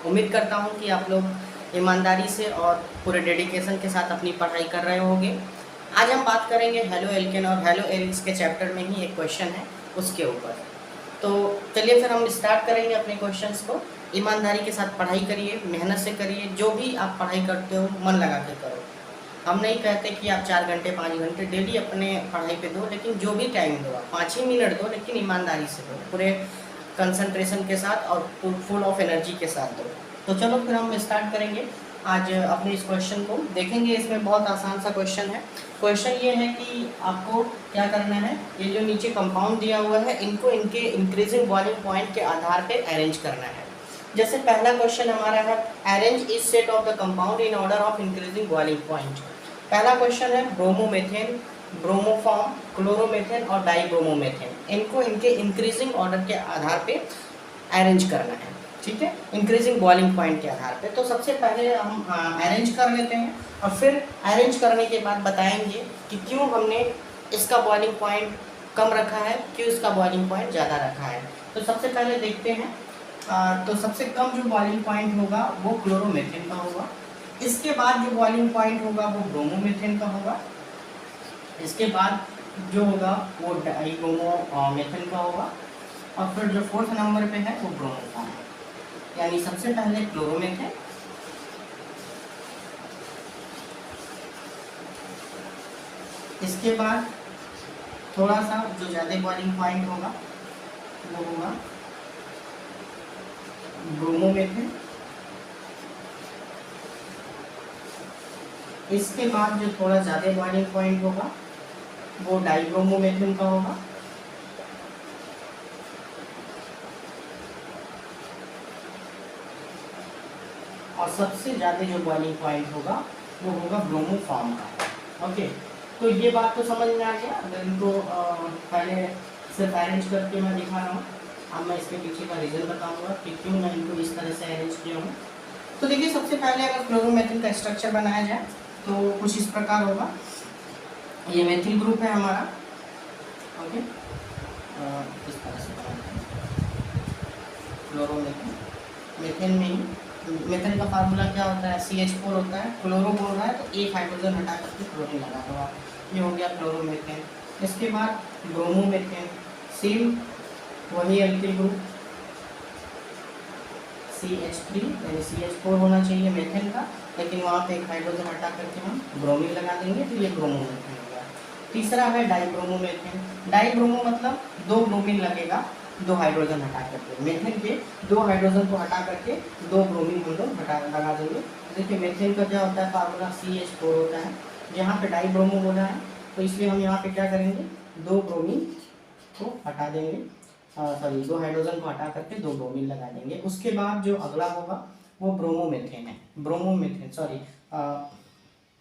उम्मीद करता हूँ कि आप लोग ईमानदारी से और पूरे डेडिकेशन के साथ अपनी पढ़ाई कर रहे होंगे। आज हम बात करेंगे हेलो एल्केन और हेलो एरिक्स के चैप्टर में ही एक क्वेश्चन है उसके ऊपर। तो चलिए फिर हम स्टार्ट करेंगे अपने क्वेश्चंस को। ईमानदारी के साथ पढ़ाई करिए, मेहनत से करिए, जो भी आप पढ़ाई करते हो मन लगा के करो। हम नहीं कहते कि आप 4 घंटे 5 घंटे डेली अपने पढ़ाई पे दो, लेकिन जो भी टाइम दो आप 5 ही मिनट दो, लेकिन ईमानदारी से दो, पूरे कंसंट्रेशन के साथ और फुल ऑफ एनर्जी के साथ दो। तो चलो फिर हम स्टार्ट करेंगे आज अपने इस क्वेश्चन को देखेंगे। इसमें बहुत आसान सा क्वेश्चन है। क्वेश्चन ये है कि आपको क्या करना है, ये जो नीचे कंपाउंड दिया हुआ है इनको इनके इंक्रीजिंग बॉइलिंग पॉइंट के आधार पे अरेंज करना है। जैसे पहला क्वेश्चन हमारा है अरेंज इस set of the compound in order of increasing boiling point. पहला क्वेश्चन है ब्रोमोमेथेन, ब्रोमोफॉर्म, क्लोरोमेथेन और डाइब्रोमोमेथेन, इनको इनके इंक्रीजिंग ऑर्डर के आधार पे अरेंज करना है। ठीक है, इंक्रीजिंग बॉइलिंग पॉइंट के आधार पे। तो सबसे पहले हम अरेंज कर लेते हैं और फिर अरेंज करने के बाद बताएंगे कि क्यों हमने इसका बॉइलिंग पॉइंट कम रखा है, क्यों इसका बॉइलिंग पॉइंट ज़्यादा रखा है। तो सबसे पहले देखते हैं। तो सबसे कम जो बॉइलिंग पॉइंट होगा वो क्लोरोमेथेन का होगा। इसके बाद जो बॉइलिंग पॉइंट होगा वो ब्रोमोमेथेन का होगा। इसके बाद जो होगा वो डाइब्रोमोमेथेन का होगा और फिर जो 4th नंबर पे है वो ब्रोमोफॉर्म। यानी सबसे पहले क्लोरोमेथेन, इसके बाद थोड़ा सा जो ज़्यादा बॉइलिंग पॉइंट होगा वो होगा ब्रोमोमेथेन। इसके बाद जो थोड़ा ज़्यादा बॉइलिंग पॉइंट होगा वो डाइब्रोमोमेथेन का होगा। और सबसे ज़्यादा जो बॉइलिंग पॉइंट होगा वो होगा ब्रोमोफॉर्म का। ओके, तो ये बात तो समझ में आ गया। अगर इनको पहले सिर्फ अरेंज करके मैं दिखा रहा हूँ, अब मैं इसके पीछे का रीज़न बताऊंगा कि क्यों मैं इनको इस तरह से अरेंज किया हूँ। तो देखिए, सबसे पहले अगर क्लोरोमेथेन का स्ट्रक्चर बनाया जाए तो कुछ इस प्रकार होगा। ये मेथिल ग्रुप है हमारा। ओके, इस तरह से क्लोरोमेथेन, मेथेन में ही मेथेन का फार्मूला क्या होता है, CH4 होता है। क्लोरो बोल रहा है तो एक हाइड्रोजन हटा करके क्लोरीन लगा दो आप, ये हो गया क्लोरोमेथेन। इसके बाद ब्रोमोमेथेन, सेम वही एल्किल ग्रुप CH3, यानी CH4 होना चाहिए मेथेन का, लेकिन वहाँ पे एक हाइड्रोजन हटा करके हम ब्रोमीन लगा देंगे तो ये ब्रोमोमेथेन हो गया। तीसरा है डाइब्रोमोमेथेन। डाइब्रोमो मतलब 2 ब्रोमीन लगेगा 2 हाइड्रोजन हटा करके। मेथेन के 2 हाइड्रोजन को हटा करके 2 ब्रोमीन हम लोग हटा लगा देंगे। देखिए मेथेन का क्या होता है फार्मूला, CH4 होता है। यहाँ पे डाइब्रोमो बोला है तो इसलिए हम यहाँ पे क्या करेंगे, 2 ब्रोमीन को हटा देंगे, सॉरी 2 हाइड्रोजन को हटा करके 2 ब्रोमीन लगा देंगे। उसके बाद जो अगला होगा वो ब्रोमोमेथेन है। ब्रोमोमेथेन, सॉरी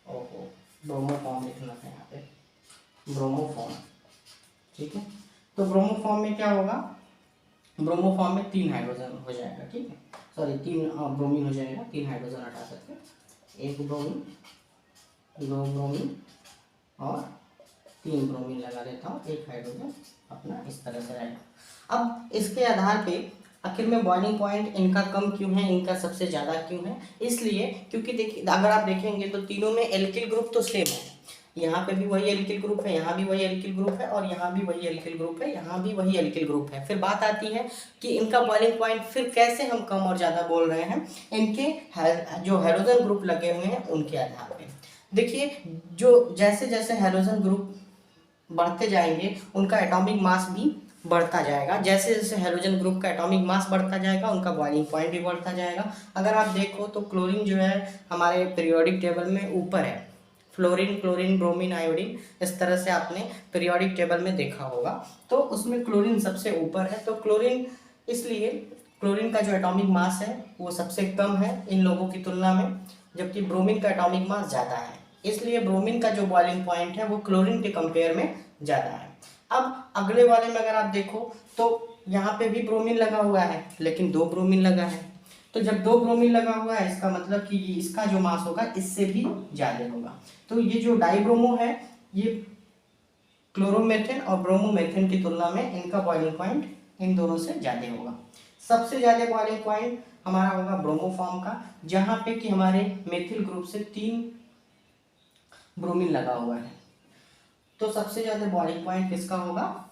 ओहो, ब्रोमोफॉर्म लिखना था यहाँ पे, ब्रोमोफॉर्म। ठीक है, तो ब्रोमोफॉर्म में क्या होगा, ब्रोमोफॉर्म में 3 हाइड्रोजन हो जाएगा। ठीक है, सॉरी 3 ब्रोमीन हो जाएगा, 3 हाइड्रोजन हटा सकते, 1 ब्रोमीन, 2 ब्रोमीन और 3 ब्रोमीन लगा देता हूँ, 1 हाइड्रोजन अपना इस तरह से रहेगा। अब इसके आधार पे आखिर में बॉइलिंग पॉइंट इनका कम क्यों है, इनका सबसे ज़्यादा क्यों है, इसलिए क्योंकि देखिए अगर आप देखेंगे तो तीनों में एल्किल ग्रुप तो सेम है। यहाँ पे भी वही एल्किल ग्रुप है, यहाँ भी वही एल्किल ग्रुप है और यहाँ भी वही एल्किल ग्रुप है, यहाँ भी वही एल्किल ग्रुप है। फिर बात आती है कि इनका बॉइलिंग पॉइंट फिर कैसे हम कम और ज़्यादा बोल रहे हैं, इनके जो हाइड्रोजन ग्रुप लगे हुए हैं उनके आधार पे। देखिए, जो जैसे जैसे हाइड्रोजन ग्रुप बढ़ते जाएंगे उनका एटॉमिक मास भी बढ़ता जाएगा। जैसे जैसे हाइड्रोजन ग्रुप का एटॉमिक मास बढ़ता जाएगा उनका बॉइलिंग पॉइंट भी बढ़ता जाएगा। अगर आप देखो तो क्लोरीन जो है हमारे पीरियोडिक टेबल में ऊपर है, फ्लोरीन, क्लोरीन, ब्रोमीन, आयोडीन, इस तरह से आपने पीरियोडिक टेबल में देखा होगा, तो उसमें क्लोरीन सबसे ऊपर है। तो क्लोरीन, इसलिए क्लोरीन का जो एटॉमिक मास है वो सबसे कम है इन लोगों की तुलना में, जबकि ब्रोमीन का एटॉमिक मास ज़्यादा है। इसलिए ब्रोमीन का जो बॉइलिंग पॉइंट है वो क्लोरीन के कंपेयर में ज़्यादा है। अब अगले वाले में अगर आप देखो तो यहाँ पे भी ब्रोमीन लगा हुआ है, लेकिन 2 ब्रोमीन लगा है। तो जब 2 ब्रोमीन लगा हुआ है इसका मतलब कि इसका जो मास होगा इससे भी ज़्यादा होगा। तो ये जो डाइब्रोमो है ये क्लोरोमेथेन और ब्रोमोमेथेन की तुलना में इनका बॉइलिंग पॉइंट इन दोनों से ज़्यादा होगा। सबसे ज़्यादा बॉइलिंग पॉइंट हमारा होगा ब्रोमो फॉर्म का, जहाँ पे कि हमारे मेथिल ग्रुप से 3 ब्रोमीन लगा हुआ है। तो सबसे ज़्यादा बॉइलिंग पॉइंट किसका होगा?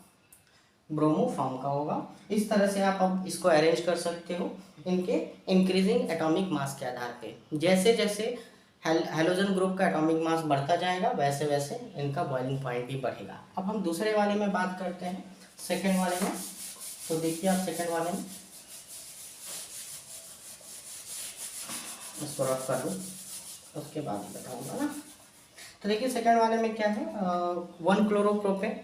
ब्रोमो फॉर्म का होगा। इस तरह से आप अब इसको अरेंज कर सकते हो इनके इंक्रीजिंग एटॉमिक मास के आधार पे। जैसे जैसे हैलोजन ग्रुप का एटॉमिक मास बढ़ता जाएगा वैसे वैसे इनका बॉइलिंग पॉइंट भी बढ़ेगा। अब हम दूसरे वाले में बात करते हैं, सेकेंड वाले में। तो देखिए आप सेकेंड वाले में, इसको रफ कर लो, उसके बाद बताऊंगा ना। तो देखिए सेकेंड वाले में क्या है, 1 chloropropane,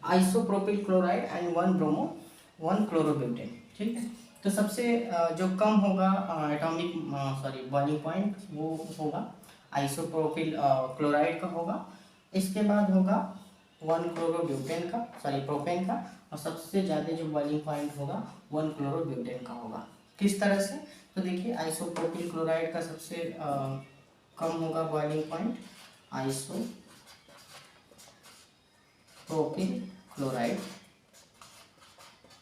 isopropyl chloride and 1 bromo 1 chlorobutane. ठीक है, तो सबसे जो कम होगा एटॉमिक बॉइलिंग पॉइंट वो होगा आइसोप्रोपिल क्लोराइड का होगा। इसके बाद होगा 1 क्लोरोब्यूटेन का, प्रोपेन का, और सबसे ज़्यादा जो बॉइलिंग पॉइंट होगा 1 क्लोरोब्यूटेन का होगा। किस तरह से? तो देखिए आइसोप्रोपिल क्लोराइड का सबसे कम होगा बॉइलिंग पॉइंट, आइसोप्रोपिल क्लोराइड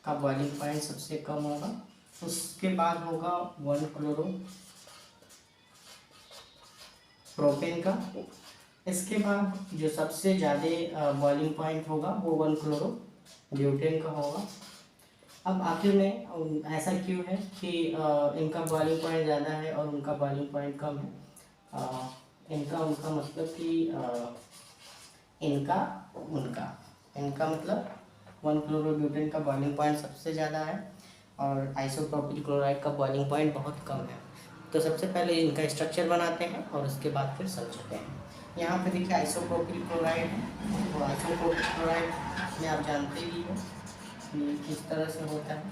का बॉइलिंग पॉइंट सबसे कम होगा। उसके बाद होगा 1 क्लोरोप्रोपेन का। इसके बाद जो सबसे ज़्यादा बॉइलिंग पॉइंट होगा वो 1 क्लोरोब्यूटेन का होगा। अब आखिर में ऐसा क्यों है कि इनका बॉइलिंग पॉइंट ज़्यादा है और उनका बॉइलिंग पॉइंट कम है? इनका उनका मतलब कि इनका मतलब 1 क्लोरोब्यूटेन का बॉइलिंग पॉइंट सबसे ज़्यादा है और आइसोप्रोपिल क्लोराइड का बॉइलिंग पॉइंट बहुत कम है। तो सबसे पहले इनका स्ट्रक्चर बनाते हैं और उसके बाद फिर समझते हैं। यहाँ पे देखिए आइसोप्रोपिल क्लोराइड है, तो आइसोप्रोपिल क्लोराइड में आप जानते ही हो कि किस तरह से होता है,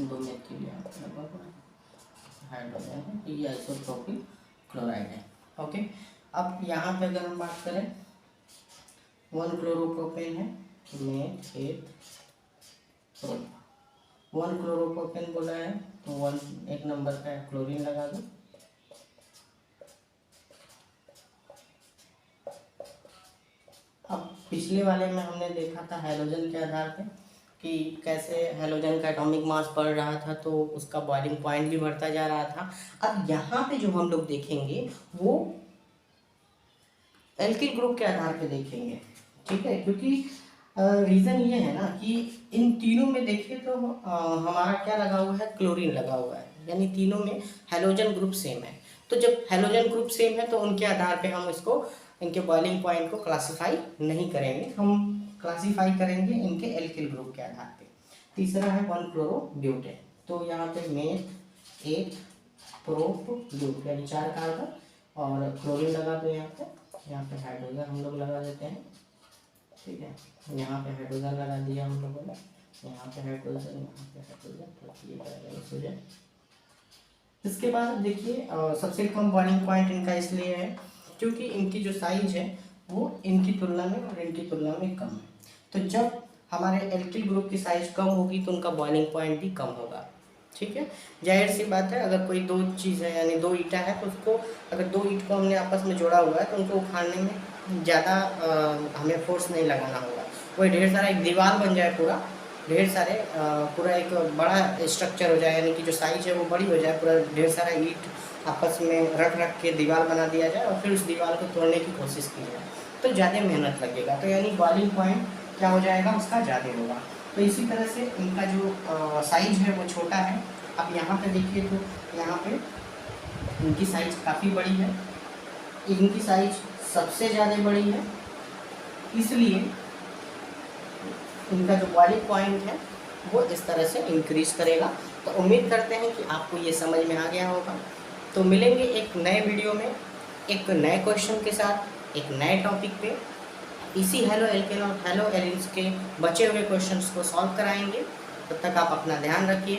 2 मेथिल हाइड्रोजन है, ये आइसोप्रोपिल क्लोराइड है। ओके, अब यहाँ पे अगर हम बात करें 1 क्लोरोप्रोपेन है, 1 क्लोरोप्रोपेन बोला है तो 1 नंबर का क्लोरीन लगा दो। अब पिछले वाले में हमने देखा था हैलोजन के आधार पे कि कैसे हैलोजन का एटॉमिक मास बढ़ रहा था तो उसका बॉइलिंग पॉइंट भी बढ़ता जा रहा था। अब यहाँ पे जो हम लोग देखेंगे वो एल्किल ग्रुप के आधार पे देखेंगे। ठीक है, क्योंकि रीज़न ये है ना कि इन तीनों में देखिए तो हमारा क्या लगा हुआ है, क्लोरीन लगा हुआ है, यानी तीनों में हैलोजन ग्रुप सेम है। तो जब हैलोजन ग्रुप सेम है तो उनके आधार पे हम इसको इनके बॉइलिंग पॉइंट को क्लासीफाई नहीं करेंगे, हम क्लासीफाई करेंगे इनके एल्किल ग्रुप के आधार पे। तीसरा है 1 क्लोरोब्यूटेन, तो यहाँ पे मेथ 1 प्रोप यानी 4 कार्बन और क्लोरीन लगा दो। यहाँ पे हाइड्रोजन हम लोग लगा देते हैं। ठीक है, यहाँ पे हाइड्रोजन लगा दिया हम लोगों ने, यहाँ पे हाइड्रोजन, तो ये हाइड्रोजन। इसके बाद देखिए सबसे कम बॉइलिंग पॉइंट इनका इसलिए है क्योंकि इनकी जो साइज है वो इनकी तुलना में और इनकी तुलना में कम है। तो जब हमारे एल्किल ग्रुप की साइज कम होगी तो उनका बॉइलिंग पॉइंट भी कम होगा। ठीक है, जाहिर सी बात है, अगर कोई 2 चीज़ है यानी 2 ईंटा है तो उसको अगर 2 ईंट को हमने आपस में जोड़ा हुआ है तो उनको उखाड़ने में ज़्यादा हमें फोर्स नहीं लगाना होगा। वही ढेर सारा एक दीवार बन जाए, पूरा एक बड़ा स्ट्रक्चर हो जाए, यानी कि जो साइज है वो बड़ी हो जाए, पूरा ढेर सारा ईंट आपस में रख के दीवार बना दिया जाए और फिर उस दीवार को तोड़ने की कोशिश की जाए तो ज़्यादा मेहनत लगेगा, तो यानी बॉइलिंग पॉइंट क्या हो जाएगा, उसका ज़्यादा होगा। तो इसी तरह से इनका जो साइज है वो छोटा है। अब यहाँ पे देखिए तो यहाँ पे इनकी साइज काफ़ी बड़ी है, इनकी साइज सबसे ज़्यादा बड़ी है, इसलिए इनका जो बॉइलिंग पॉइंट है वो इस तरह से इंक्रीज करेगा। तो उम्मीद करते हैं कि आपको ये समझ में आ गया होगा। तो मिलेंगे एक नए वीडियो में एक नए क्वेश्चन के साथ, एक नए टॉपिक पे। इसी हेलो एल्केन और हेलो एलिन्स के बचे हुए क्वेश्चंस को सॉल्व कराएंगे। तब तक आप अपना ध्यान रखिए।